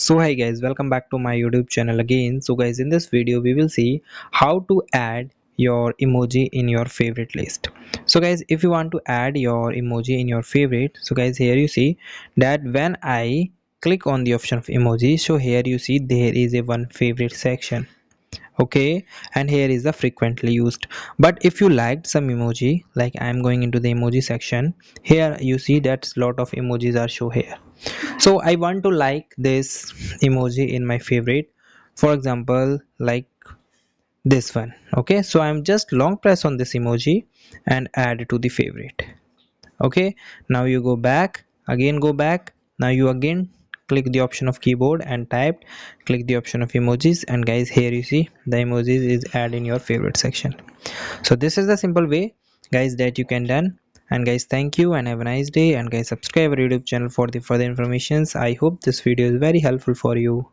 So hi guys, welcome back to my YouTube channel again. So guys, in this video we will see how to add your emoji in your favorite list. So guys, if you want to add your emoji in your favorite, so guys, here you see that when I click on the option of emoji, so here you see there is a one favorite section. Okay, and here is the frequently used. But if you liked some emoji, like I'm going into the emoji section, here you see that lot of emojis are show here. So I want to like this emoji in my favorite, for example like this one. Okay, so I'm just long press on this emoji and add it to the favorite. Okay, now you go back, again go back, now you again click the option of keyboard and type, click the option of emojis, and guys here you see the emojis is add in your favorite section. So this is the simple way guys that you can done. And guys, thank you and have a nice day, and guys subscribe our YouTube channel for the further informations. I hope this video is very helpful for you.